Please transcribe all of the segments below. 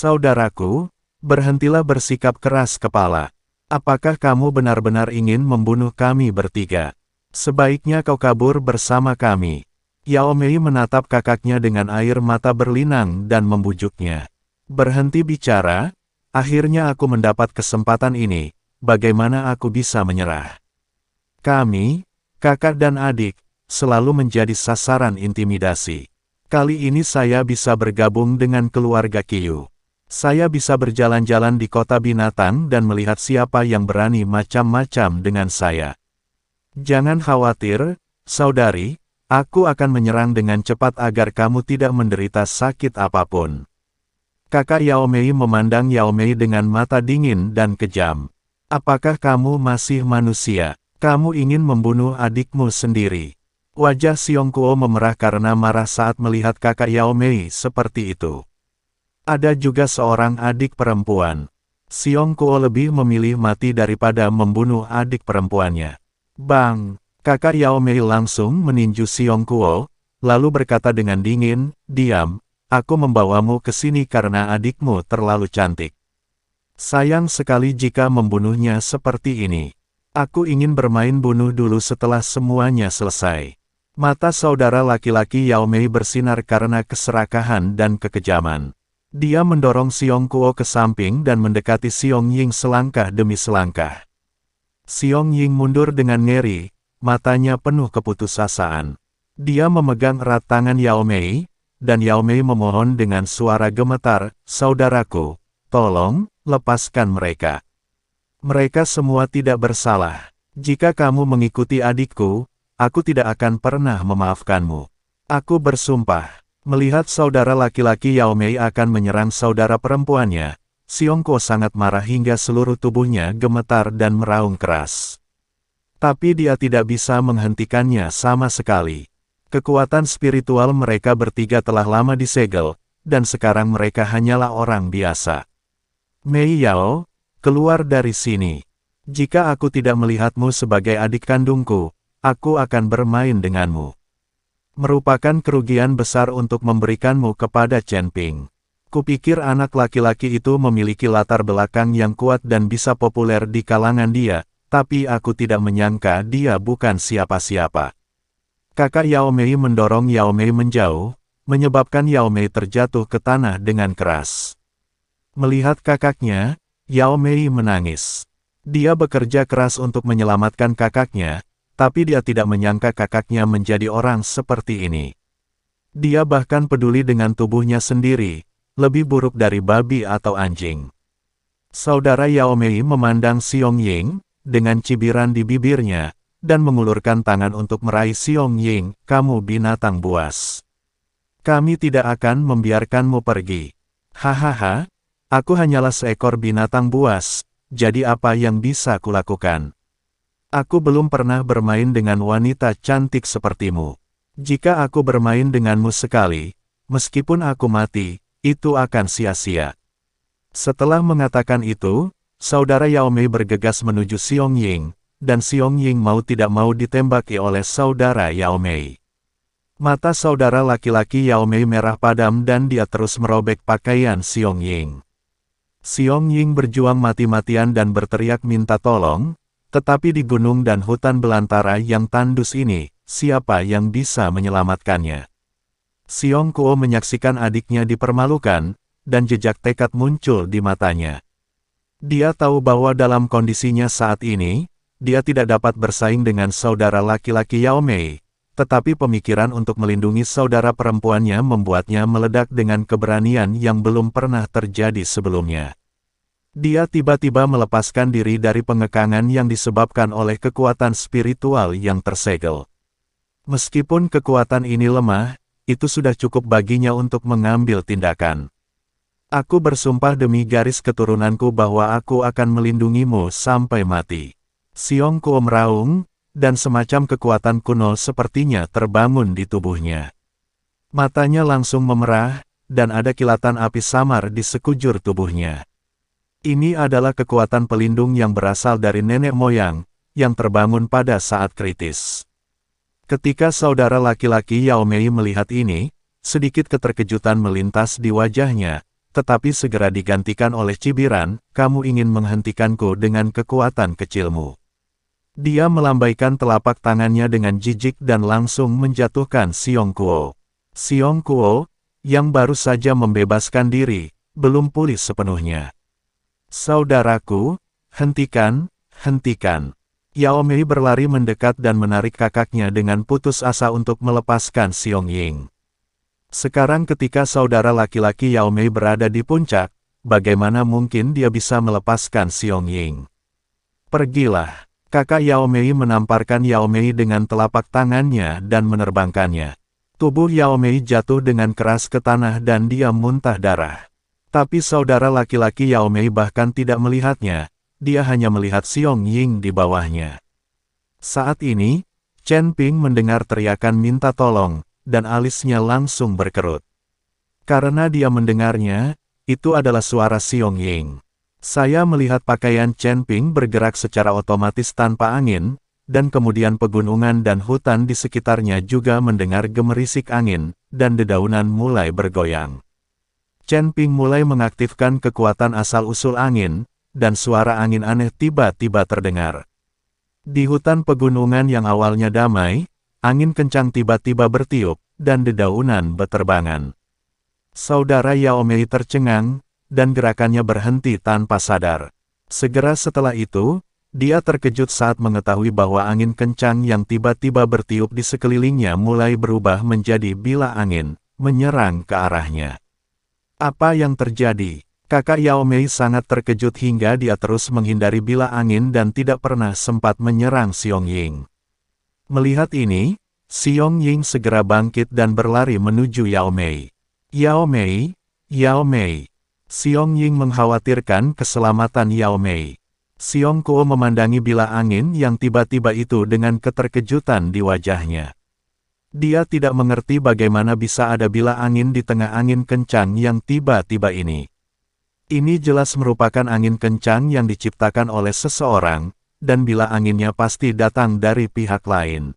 Saudaraku, berhentilah bersikap keras kepala. Apakah kamu benar-benar ingin membunuh kami bertiga? Sebaiknya kau kabur bersama kami. Yao Mei menatap kakaknya dengan air mata berlinang dan membujuknya. Berhenti bicara, akhirnya aku mendapat kesempatan ini, bagaimana aku bisa menyerah? Kami, kakak dan adik, selalu menjadi sasaran intimidasi. Kali ini saya bisa bergabung dengan keluarga Qiu. Saya bisa berjalan-jalan di kota binatang dan melihat siapa yang berani macam-macam dengan saya. Jangan khawatir, saudari, aku akan menyerang dengan cepat agar kamu tidak menderita sakit apapun. Kakak Yao Mei memandang Yao Mei dengan mata dingin dan kejam. Apakah kamu masih manusia? Kamu ingin membunuh adikmu sendiri. Wajah Xiong Kuo memerah karena marah saat melihat kakak Yao Mei seperti itu. Ada juga seorang adik perempuan. Xiong Kuo lebih memilih mati daripada membunuh adik perempuannya. Bang! Kakak Yao Mei langsung meninju Xiong Kuo, lalu berkata dengan dingin, "Diam, aku membawamu ke sini karena adikmu terlalu cantik. Sayang sekali jika membunuhnya seperti ini. Aku ingin bermain bunuh dulu setelah semuanya selesai." Mata saudara laki-laki Yao Mei bersinar karena keserakahan dan kekejaman. Dia mendorong Xiong Kuo ke samping dan mendekati Xiong Ying selangkah demi selangkah. Xiong Ying mundur dengan ngeri, matanya penuh keputusasaan. Dia memegang erat tangan Yao Mei, dan Yao Mei memohon dengan suara gemetar, "Saudaraku, tolong, lepaskan mereka. Mereka semua tidak bersalah. Jika kamu mengikuti adikku, aku tidak akan pernah memaafkanmu. Aku bersumpah." Melihat saudara laki-laki Yao Mei akan menyerang saudara perempuannya, Xiong Kuo sangat marah hingga seluruh tubuhnya gemetar dan meraung keras. Tapi dia tidak bisa menghentikannya sama sekali. Kekuatan spiritual mereka bertiga telah lama disegel, dan sekarang mereka hanyalah orang biasa. "Mei Yao, keluar dari sini. Jika aku tidak melihatmu sebagai adik kandungku, aku akan bermain denganmu. Merupakan kerugian besar untuk memberikanmu kepada Chen Ping. Kupikir anak laki-laki itu memiliki latar belakang yang kuat dan bisa populer di kalangan dia, tapi aku tidak menyangka dia bukan siapa-siapa." Kakak Yao Mei mendorong Yao Mei menjauh, menyebabkan Yao Mei terjatuh ke tanah dengan keras. Melihat kakaknya, Yao Mei menangis. Dia bekerja keras untuk menyelamatkan kakaknya, tapi dia tidak menyangka kakaknya menjadi orang seperti ini. Dia bahkan peduli dengan tubuhnya sendiri, lebih buruk dari babi atau anjing. Saudara Yao Mei memandang Xiong Ying, dengan cibiran di bibirnya, dan mengulurkan tangan untuk meraih Xiong Ying, "Kamu binatang buas. Kami tidak akan membiarkanmu pergi." "Hahaha, aku hanyalah seekor binatang buas, jadi apa yang bisa kulakukan? Aku belum pernah bermain dengan wanita cantik sepertimu. Jika aku bermain denganmu sekali, meskipun aku mati, itu akan sia-sia." Setelah mengatakan itu, saudara Yao Mei bergegas menuju Xiong Ying, dan Xiong Ying mau tidak mau ditembaki oleh saudara Yao Mei. Mata saudara laki-laki Yao Mei merah padam dan dia terus merobek pakaian Xiong Ying. Xiong Ying berjuang mati-matian dan berteriak minta tolong, tetapi di gunung dan hutan belantara yang tandus ini, siapa yang bisa menyelamatkannya? Xiong Kuo menyaksikan adiknya dipermalukan, dan jejak tekad muncul di matanya. Dia tahu bahwa dalam kondisinya saat ini, dia tidak dapat bersaing dengan saudara laki-laki Yao Mei, tetapi pemikiran untuk melindungi saudara perempuannya membuatnya meledak dengan keberanian yang belum pernah terjadi sebelumnya. Dia tiba-tiba melepaskan diri dari pengekangan yang disebabkan oleh kekuatan spiritual yang tersegel. Meskipun kekuatan ini lemah, itu sudah cukup baginya untuk mengambil tindakan. "Aku bersumpah demi garis keturunanku bahwa aku akan melindungimu sampai mati." Xiong Kuo meraung, dan semacam kekuatan kuno sepertinya terbangun di tubuhnya. Matanya langsung memerah, dan ada kilatan api samar di sekujur tubuhnya. Ini adalah kekuatan pelindung yang berasal dari nenek moyang, yang terbangun pada saat kritis. Ketika saudara laki-laki Yao Mei melihat ini, sedikit keterkejutan melintas di wajahnya, tetapi segera digantikan oleh cibiran, kamu ingin menghentikanku dengan kekuatan kecilmu. Dia melambaikan telapak tangannya dengan jijik dan langsung menjatuhkan Xiong Kuo. Xiong Kuo, yang baru saja membebaskan diri, belum pulih sepenuhnya. Saudaraku, hentikan, hentikan. Yao Mei berlari mendekat dan menarik kakaknya dengan putus asa untuk melepaskan Xiong Ying. Sekarang ketika saudara laki-laki Yao Mei berada di puncak, bagaimana mungkin dia bisa melepaskan Xiong Ying? Pergilah. Kakak Yao Mei menamparkan Yao Mei dengan telapak tangannya dan menerbangkannya. Tubuh Yao Mei jatuh dengan keras ke tanah dan dia muntah darah. Tapi saudara laki-laki Yao Mei bahkan tidak melihatnya, dia hanya melihat Xiong Ying di bawahnya. Saat ini, Chen Ping mendengar teriakan minta tolong, dan alisnya langsung berkerut. Karena dia mendengarnya, itu adalah suara Xiong Ying. Saya melihat pakaian Chen Ping bergerak secara otomatis tanpa angin, dan kemudian pegunungan dan hutan di sekitarnya juga mendengar gemerisik angin, dan dedaunan mulai bergoyang. Chen Ping mulai mengaktifkan kekuatan asal-usul angin, dan suara angin aneh tiba-tiba terdengar. Di hutan pegunungan yang awalnya damai, angin kencang tiba-tiba bertiup, dan dedaunan beterbangan. Saudara Yao Mei tercengang, dan gerakannya berhenti tanpa sadar. Segera setelah itu, dia terkejut saat mengetahui bahwa angin kencang yang tiba-tiba bertiup di sekelilingnya mulai berubah menjadi bila angin, menyerang ke arahnya. Apa yang terjadi? Kakak Yao Mei sangat terkejut hingga dia terus menghindari bila angin dan tidak pernah sempat menyerang Xiong Ying. Melihat ini, Xiong Ying segera bangkit dan berlari menuju Yao Mei. Yao Mei, Yao Mei. Xiong Ying mengkhawatirkan keselamatan Yao Mei. Xiong Kuo memandangi bila angin yang tiba-tiba itu dengan keterkejutan di wajahnya. Dia tidak mengerti bagaimana bisa ada bila angin di tengah angin kencang yang tiba-tiba ini. Ini jelas merupakan angin kencang yang diciptakan oleh seseorang, dan bila anginnya pasti datang dari pihak lain.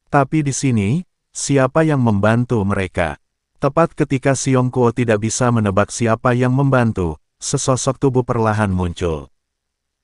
Tapi di sini, siapa yang membantu mereka? Tepat ketika Xiong Kuo tidak bisa menebak siapa yang membantu, sesosok tubuh perlahan muncul.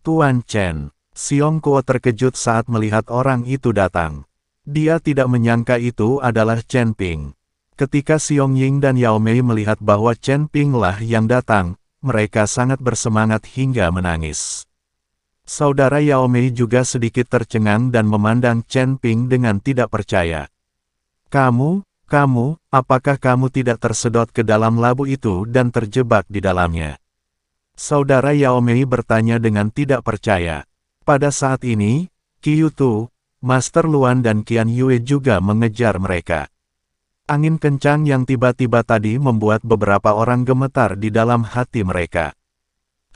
Tuan Chen. Xiong Kuo terkejut saat melihat orang itu datang. Dia tidak menyangka itu adalah Chen Ping. Ketika Xiong Ying dan Yao Mei melihat bahwa Chen Ping lah yang datang, mereka sangat bersemangat hingga menangis. Saudara Yao Mei juga sedikit tercengang dan memandang Chen Ping dengan tidak percaya. Kamu, apakah kamu tidak tersedot ke dalam labu itu dan terjebak di dalamnya? Saudara Yao Mei bertanya dengan tidak percaya. Pada saat ini, Qiu Tu, Master Luan dan Qian Yue juga mengejar mereka. Angin kencang yang tiba-tiba tadi membuat beberapa orang gemetar di dalam hati mereka.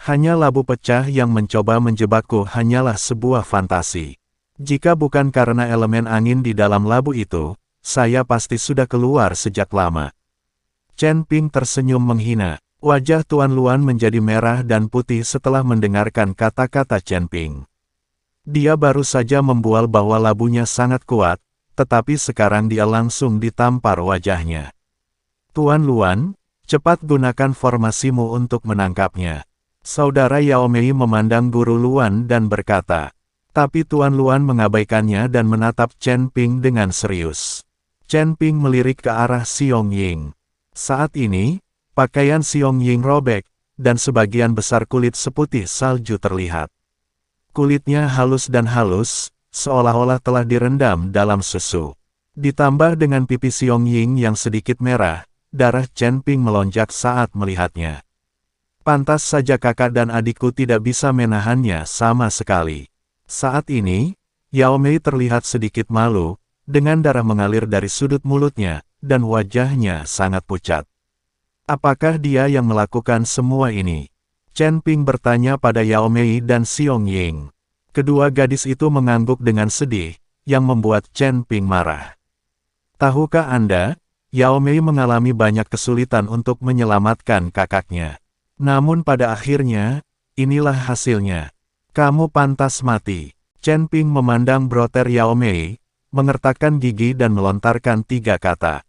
Hanya labu pecah yang mencoba menjebakku hanyalah sebuah fantasi. Jika bukan karena elemen angin di dalam labu itu, saya pasti sudah keluar sejak lama. Chen Ping tersenyum menghina. Wajah Tuan Luan menjadi merah dan putih setelah mendengarkan kata-kata Chen Ping. Dia baru saja membual bahwa labunya sangat kuat, tetapi sekarang dia langsung ditampar wajahnya. Tuan Luan, cepat gunakan formasimu untuk menangkapnya. Saudara Yao Mei memandang Guru Luan dan berkata. Tapi Tuan Luan mengabaikannya dan menatap Chen Ping dengan serius. Chen Ping melirik ke arah Xiong Ying. Saat ini, pakaian Xiong Ying robek, dan sebagian besar kulit seputih salju terlihat. Kulitnya halus dan halus, seolah-olah telah direndam dalam susu. Ditambah dengan pipi Xiong Ying yang sedikit merah, darah Chen Ping melonjak saat melihatnya. Pantas saja kakak dan adikku tidak bisa menahannya sama sekali. Saat ini, Yao Mei terlihat sedikit malu, dengan darah mengalir dari sudut mulutnya, dan wajahnya sangat pucat. Apakah dia yang melakukan semua ini? Chen Ping bertanya pada Yao Mei dan Xiong Ying. Kedua gadis itu mengangguk dengan sedih, yang membuat Chen Ping marah. Tahukah Anda, Yao Mei mengalami banyak kesulitan untuk menyelamatkan kakaknya. Namun pada akhirnya, inilah hasilnya. Kamu pantas mati. Chen Ping memandang broter Yao Mei, mengertakkan gigi dan melontarkan 3 kata.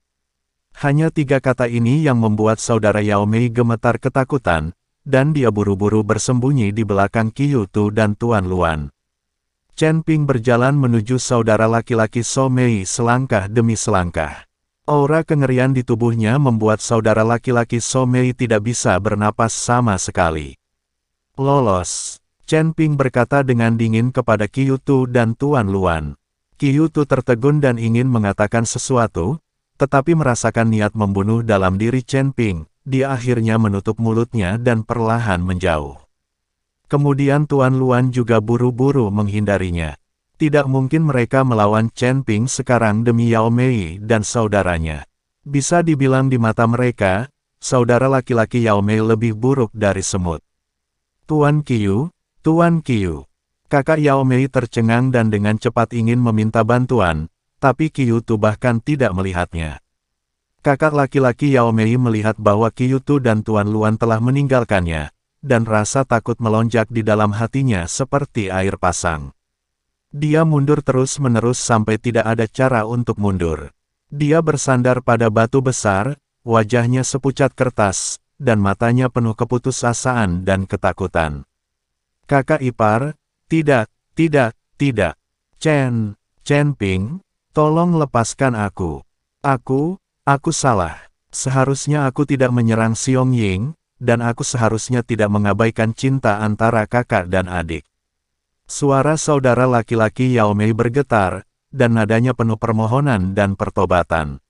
Hanya 3 kata ini yang membuat saudara Yao Mei gemetar ketakutan, dan dia buru-buru bersembunyi di belakang Qiu Tu dan Tuan Luan. Chen Ping berjalan menuju saudara laki-laki So Mei selangkah demi selangkah. Aura kengerian di tubuhnya membuat saudara laki-laki So Mei tidak bisa bernapas sama sekali. Lolos. Chen Ping berkata dengan dingin kepada Qiu Tu dan Tuan Luan. Qiu Tu tertegun dan ingin mengatakan sesuatu, tetapi merasakan niat membunuh dalam diri Chen Ping, dia akhirnya menutup mulutnya dan perlahan menjauh. Kemudian Tuan Luan juga buru-buru menghindarinya. Tidak mungkin mereka melawan Chen Ping sekarang demi Yao Mei dan saudaranya. Bisa dibilang di mata mereka, saudara laki-laki Yao Mei lebih buruk dari semut. Tuan Qiu, kakak Yao Mei tercengang dan dengan cepat ingin meminta bantuan, tapi Qiu Tu bahkan tidak melihatnya. Kakak laki-laki Yao Mei melihat bahwa Qiu Tu dan Tuan Luan telah meninggalkannya, dan rasa takut melonjak di dalam hatinya seperti air pasang. Dia mundur terus-menerus sampai tidak ada cara untuk mundur. Dia bersandar pada batu besar, wajahnya sepucat kertas, dan matanya penuh keputusasaan dan ketakutan. Kakak ipar, tidak. Chen Ping, tolong lepaskan aku. Aku salah. Seharusnya aku tidak menyerang Xiong Ying, dan aku seharusnya tidak mengabaikan cinta antara kakak dan adik. Suara saudara laki-laki Yao Mei bergetar, dan nadanya penuh permohonan dan pertobatan.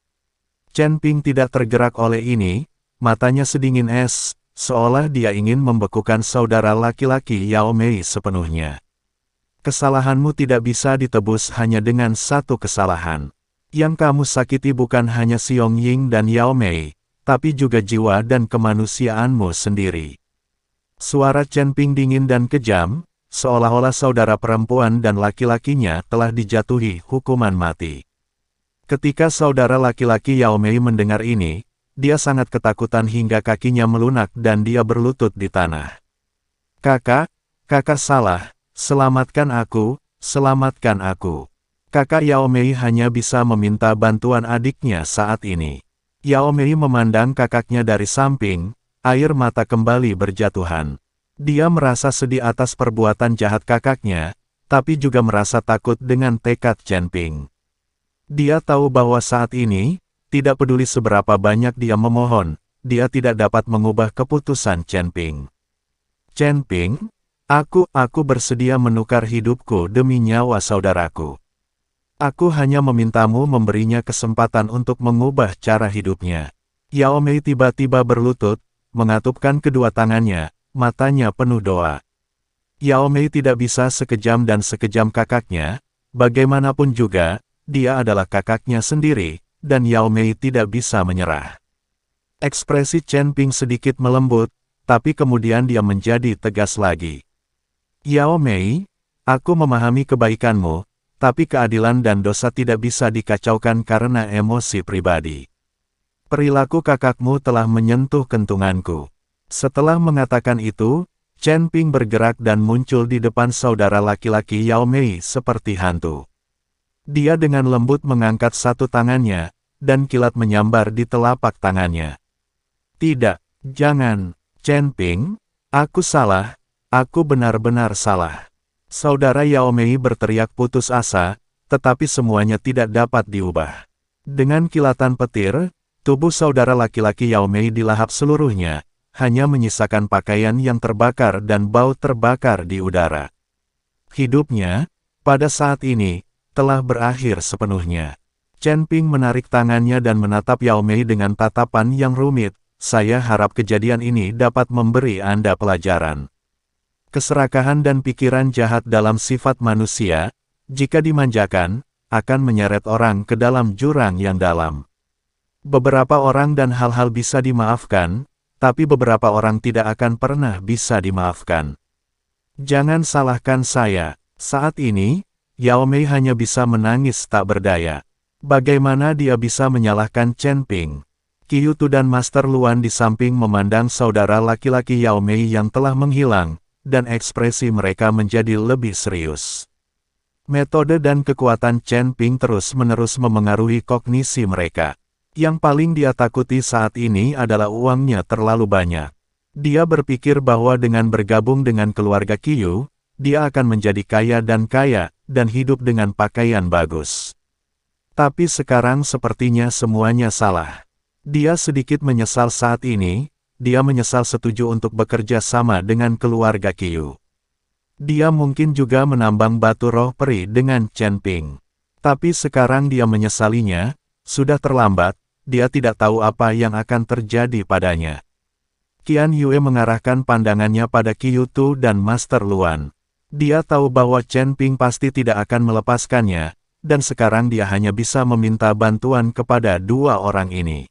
Chen Ping tidak tergerak oleh ini, matanya sedingin es, seolah dia ingin membekukan saudara laki-laki Yao Mei sepenuhnya. Kesalahanmu tidak bisa ditebus hanya dengan satu kesalahan. Yang kamu sakiti bukan hanya Xiong Ying dan Yao Mei, tapi juga jiwa dan kemanusiaanmu sendiri. Suara Chen Ping dingin dan kejam, seolah-olah saudara perempuan dan laki-lakinya telah dijatuhi hukuman mati. Ketika saudara laki-laki Yao Mei mendengar ini, dia sangat ketakutan hingga kakinya melunak dan dia berlutut di tanah. Kakak salah. Selamatkan aku. Kakak Yao Mei hanya bisa meminta bantuan adiknya saat ini. Yao Mei memandang kakaknya dari samping, air mata kembali berjatuhan. Dia merasa sedih atas perbuatan jahat kakaknya, tapi juga merasa takut dengan tekad Chen Ping. Dia tahu bahwa saat ini, tidak peduli seberapa banyak dia memohon, dia tidak dapat mengubah keputusan Chen Ping. Chen Ping, aku bersedia menukar hidupku demi nyawa saudaraku. Aku hanya memintamu memberinya kesempatan untuk mengubah cara hidupnya. Yao Mei tiba-tiba berlutut, mengatupkan kedua tangannya, matanya penuh doa. Yao Mei tidak bisa sekejam dan sekejam kakaknya, bagaimanapun juga, dia adalah kakaknya sendiri, dan Yao Mei tidak bisa menyerah. Ekspresi Chen Ping sedikit melembut, tapi kemudian dia menjadi tegas lagi. Yao Mei, aku memahami kebaikanmu, tapi keadilan dan dosa tidak bisa dikacaukan karena emosi pribadi. Perilaku kakakmu telah menyentuh kentunganku. Setelah mengatakan itu, Chen Ping bergerak dan muncul di depan saudara laki-laki Yao Mei seperti hantu. Dia dengan lembut mengangkat satu tangannya, dan kilat menyambar di telapak tangannya. Tidak, jangan, Chen Ping, aku salah. Aku benar-benar salah. Saudara Yao Mei berteriak putus asa, tetapi semuanya tidak dapat diubah. Dengan kilatan petir, tubuh saudara laki-laki Yao Mei dilahap seluruhnya, hanya menyisakan pakaian yang terbakar dan bau terbakar di udara. Hidupnya, pada saat ini, telah berakhir sepenuhnya. Chen Ping menarik tangannya dan menatap Yao Mei dengan tatapan yang rumit. Saya harap kejadian ini dapat memberi Anda pelajaran. Keserakahan dan pikiran jahat dalam sifat manusia, jika dimanjakan, akan menyeret orang ke dalam jurang yang dalam. Beberapa orang dan hal-hal bisa dimaafkan, tapi beberapa orang tidak akan pernah bisa dimaafkan. Jangan salahkan saya. Saat ini, Yao Mei hanya bisa menangis tak berdaya. Bagaimana dia bisa menyalahkan Chen Ping? Qiu Tu dan Master Luan di samping memandang saudara laki-laki Yao Mei yang telah menghilang, dan ekspresi mereka menjadi lebih serius. Metode dan kekuatan Chen Ping terus-menerus memengaruhi kognisi mereka. Yang paling dia takuti saat ini adalah uangnya terlalu banyak. Dia berpikir bahwa dengan bergabung dengan keluarga Qiu, dia akan menjadi kaya, dan hidup dengan pakaian bagus. Tapi sekarang sepertinya semuanya salah. Dia sedikit menyesal saat ini, dia menyesal setuju untuk bekerja sama dengan keluarga Qiu. Dia mungkin juga menambang batu roh peri dengan Chen Ping. Tapi sekarang dia menyesalinya, sudah terlambat, dia tidak tahu apa yang akan terjadi padanya. Qian Yue mengarahkan pandangannya pada Qiu Tu dan Master Luan. Dia tahu bahwa Chen Ping pasti tidak akan melepaskannya, dan sekarang dia hanya bisa meminta bantuan kepada dua orang ini.